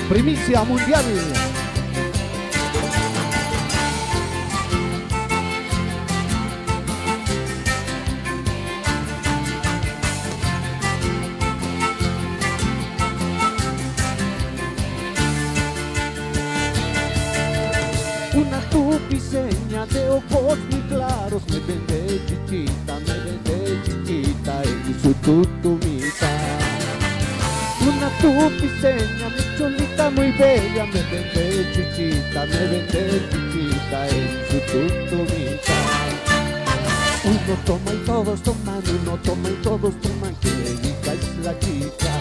Primicia mundial. Una tupiseña de ojos muy claros me vende chichita en su tutumita. Una tupiseña, mi cholita muy bella, me vende chichita en su tutumita. Uno toma y todos toman, uno toma y todos toman, que rica es la chica.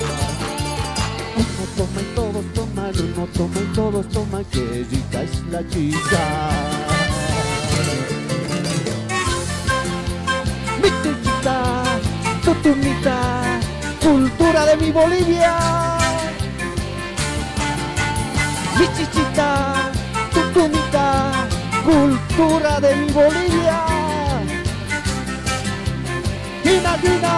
Uno toma y todos toman, uno toma y todos toman, que rica es la chica. Mi chichita, tutumita, cultura de mi Bolivia. Mi chichita, tutumita, cultura de mi Bolivia. Gina, Gina.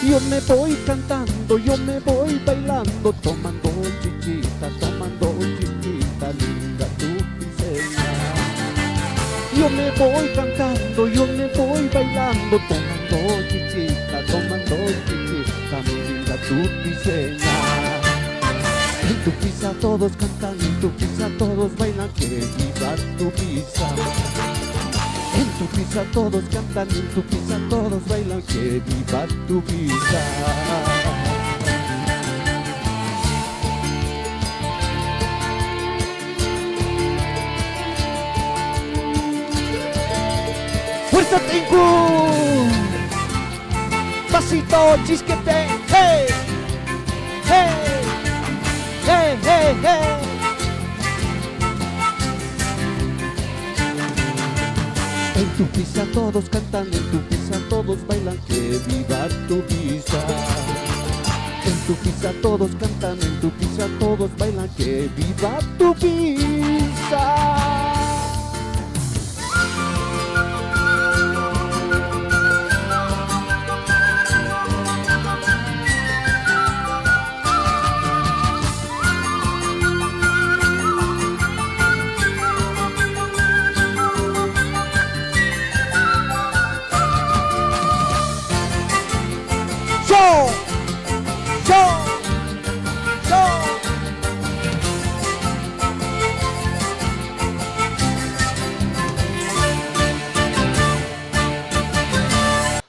Yo me voy cantando, yo me voy bailando, tomando chichita, linda tupiseña. Yo me voy cantando, yo me voy bailando, tomando chichita, mi linda tupiseña. En tu pizza todos cantan, en tu pizza todos bailan, que viva tu pizza. En tu pizza todos cantan, en tu pizza todos bailan, que viva tu pizza. ¡Fuerza Tinku! Pasito chisquete, hey, hey, hey, hey, hey. En tu pizza todos cantan, en tu pizza todos bailan, que viva tu pizza. En tu pizza todos cantan, en tu pizza todos bailan, que viva tu pizza.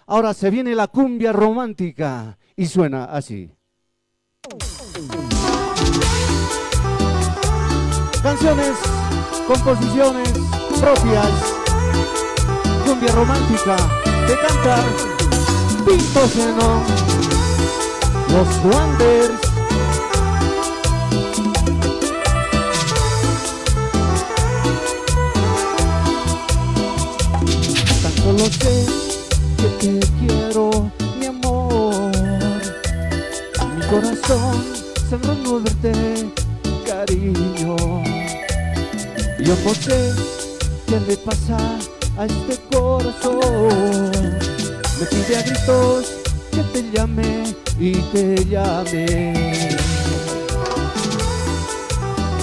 Ahora se viene la cumbia romántica y suena así. Canciones, composiciones propias, cumbia romántica, que canta Pinto Seno, los Wonders. Tan solo sé que te quiero, mi amor. Mi corazón sangra al no verte, cariño. Yo no sé qué le pasa a este corazón. Me pide a gritos que te llame y te llame.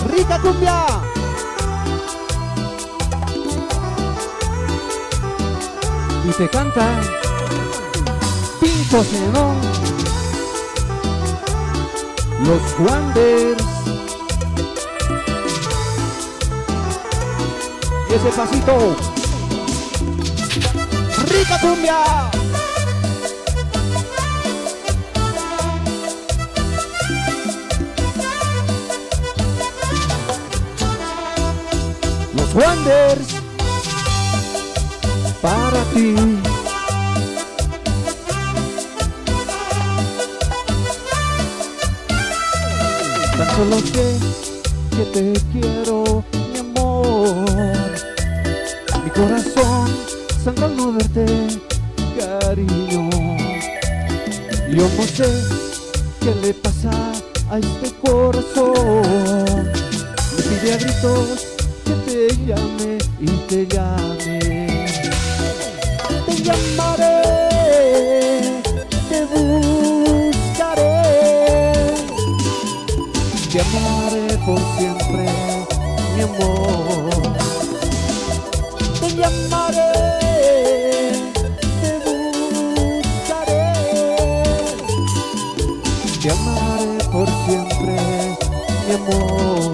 ¡Rica cumbia! Y te canta Pinto Seno, los Wonders. Y ese pasito, rica cumbia. Los Wonders para ti. Tan solo sé que te quiero, mi amor. Mi corazón sangra al no verte, cariño. Yo no sé qué le pasa a este corazón. pide a gritos que te llame y te llame. Te llamaré, te buscaré, te amaré por siempre, mi amor. Te llamaré, te buscaré, te amaré por siempre, mi amor.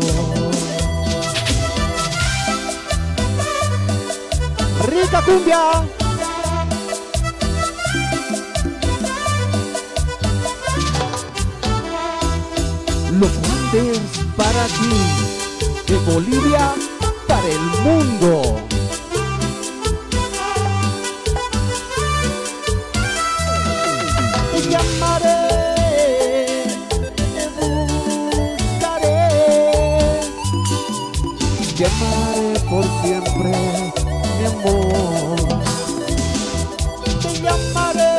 Rica cumbia. Los Wonders para ti, de Bolivia para el mundo. Te llamaré, te buscaré, te amaré por siempre, mi amor. Te llamaré,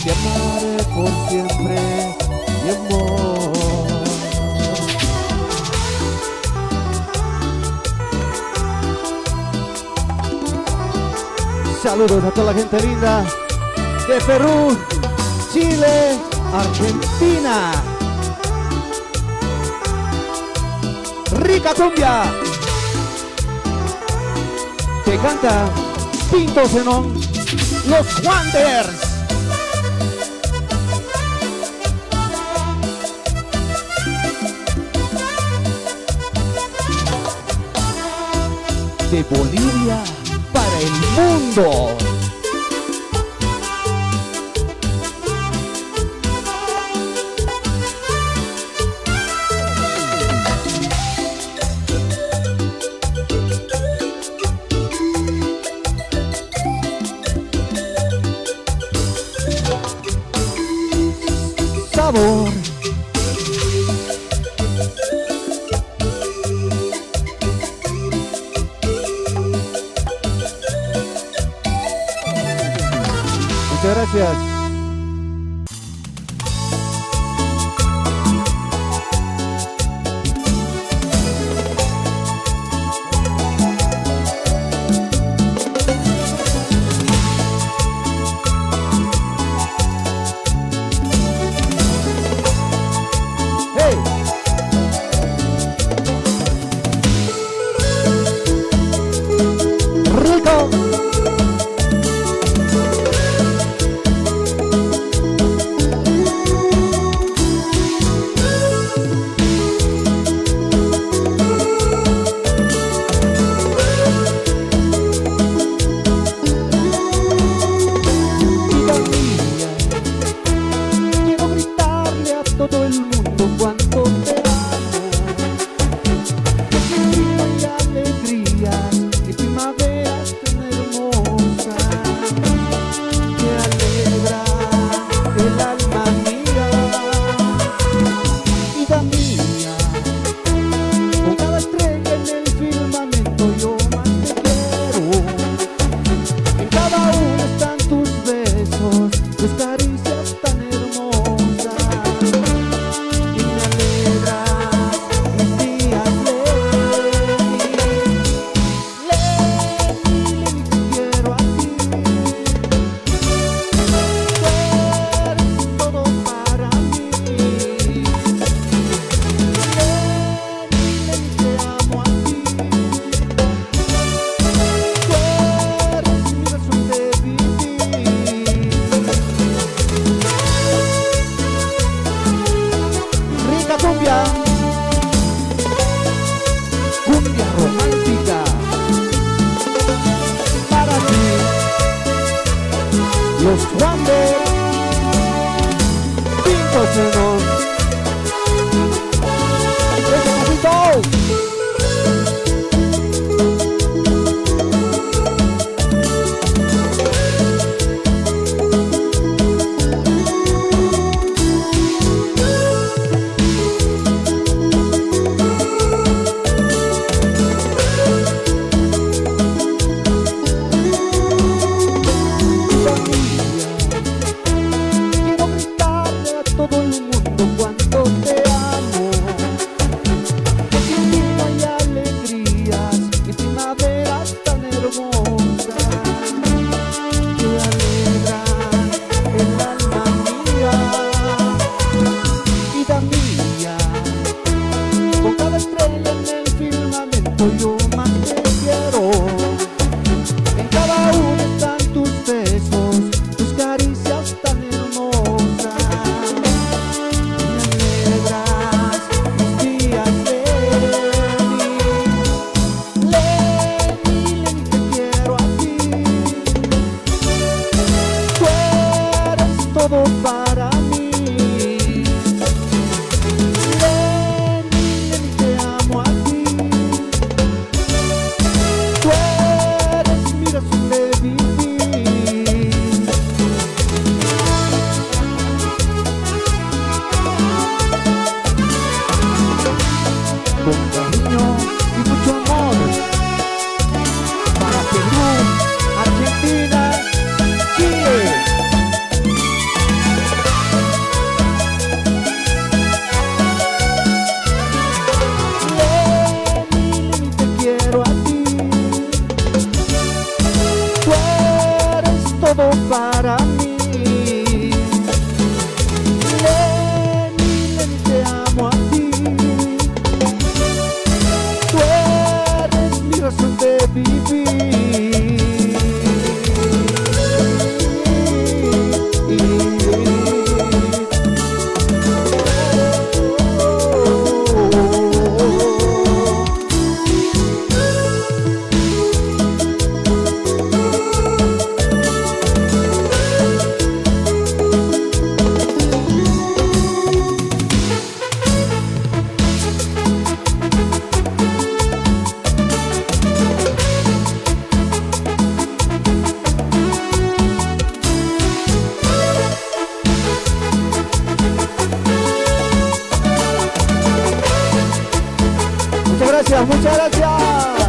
te amaré por siempre, mi amor. Saludos a toda la gente linda de Perú, Chile, Argentina. Rica cumbia. Te canta Pinto Zenón, los Wonders. De Bolivia para el mundo. Sabor. Muchas gracias. Hey. Rico. Todo el mundo cuánto te amo, que siempre hay alegrías y primaveras tan hermosas que alegra el alma mía, vida mía. Con cada estrella en el firmamento yo más te quiero. En cada uno están tus besos, tus caricias tan hermosas. Cumbia romántica para ti, los Wonders, Pinto Zenón. ¡Ese papito! gracias, muchas gracias.